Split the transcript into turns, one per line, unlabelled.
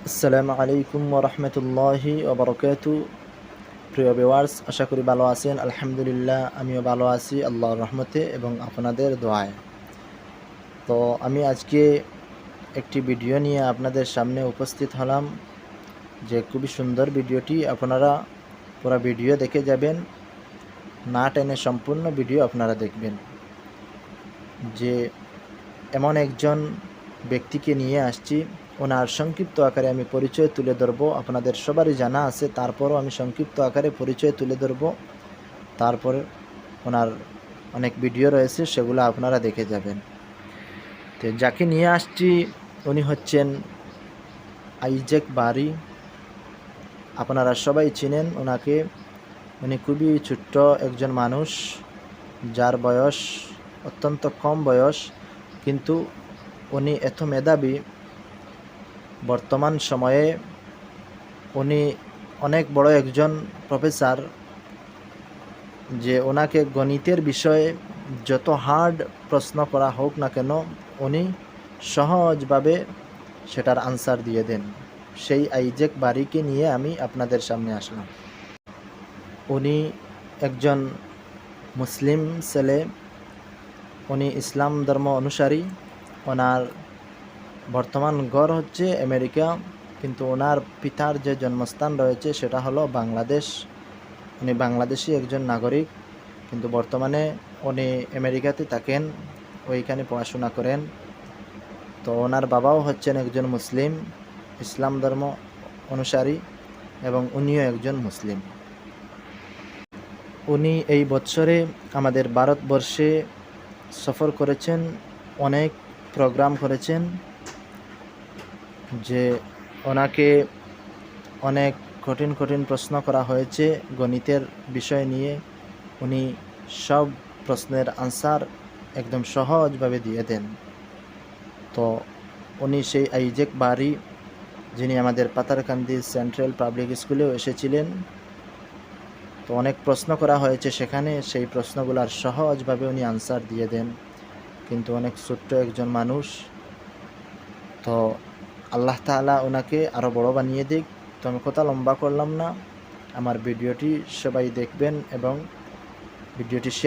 আসসালামু আলাইকুম ওয়া রাহমাতুল্লাহি ওয়া বারাকাতু। প্রিয় ভিউয়ার্স, আশা করি ভালো আছেন। আলহামদুলিল্লাহ, আমিও ভালো আছি আল্লাহর রহমতে এবং আপনাদের দোয়ায়। তো আমি আজকে একটি ভিডিও নিয়ে আপনাদের সামনে উপস্থিত হলাম, যে খুবই সুন্দর ভিডিওটি। আপনারা পুরো ভিডিও দেখে যাবেন, না টেনে সম্পূর্ণ ভিডিও আপনারা দেখবেন। যে এমন একজন ব্যক্তিকে নিয়ে আসছি, ওনার সংক্ষিপ্ত আকারে আমি পরিচয় তুলে ধরবো। আপনাদের সবারই জানা আছে, তারপরও আমি সংক্ষিপ্ত আকারে পরিচয় তুলে ধরবো। তারপর ওনার অনেক ভিডিও রয়েছে, সেগুলো আপনারা দেখে যাবেন। তো যাকে নিয়ে আসছি উনি হচ্ছেন আইজ্যাক বারি। আপনারা সবাই চিনেন ওনাকে। উনি খুবই ছোট্ট একজন মানুষ, যার বয়স অত্যন্ত কম বয়স, কিন্তু উনি এত মেধাবী। বর্তমান সময়ে উনি অনেক বড় একজন প্রফেসর, যে ওনাকে গণিতের বিষয়ে যত হার্ড প্রশ্ন করা হোক না কেন, উনি সহজভাবে সেটার আনসার দিয়ে দেন। সেই আইজ্যাক বারিকে নিয়ে আমি আপনাদের সামনে আসলাম। উনি একজন মুসলিম ছেলে, উনি ইসলাম ধর্ম অনুসারী। ওনার বর্তমান ঘর হচ্ছে আমেরিকা, কিন্তু ওনার পিতার যে জন্মস্থান রয়েছে সেটা হলো বাংলাদেশ। উনি বাংলাদেশি একজন নাগরিক, কিন্তু বর্তমানে উনি আমেরিকাতে থাকেন, ওইখানে পড়াশোনা করেন। তো ওনার বাবাও হচ্ছেন একজন মুসলিম, ইসলাম ধর্ম অনুসারী, এবং উনিও একজন মুসলিম। উনি এই বছরে আমাদের ভারতবর্ষে সফর করেছেন, অনেক প্রোগ্রাম করেছেন। যে ওনাকে অনেক কঠিন কঠিন প্রশ্ন করা হয়েছে গণিতের বিষয় নিয়ে। উনি সব প্রশ্নের আনসার একদম সহজভাবে দিয়ে দেন। তো উনি সেই আইজ্যাক বারি, যিনি আমাদের পাতারকান্দি সেন্ট্রাল পাবলিক স্কুলেও এসেছিলেন। তো অনেক প্রশ্ন করা হয়েছে সেখানে, সেই প্রশ্নগুলোর সহজভাবে উনি আনসার দিয়ে দেন। কিন্তু অনেক ছোট্ট একজন মানুষ। তো আল্লাহ তাআলা ওনাকে আরও বড় বানিয়ে দিক। তো আমি কথা লম্বা করলাম না, আমার ভিডিওটি সবাই দেখবেন এবং ভিডিওটি শেয়ার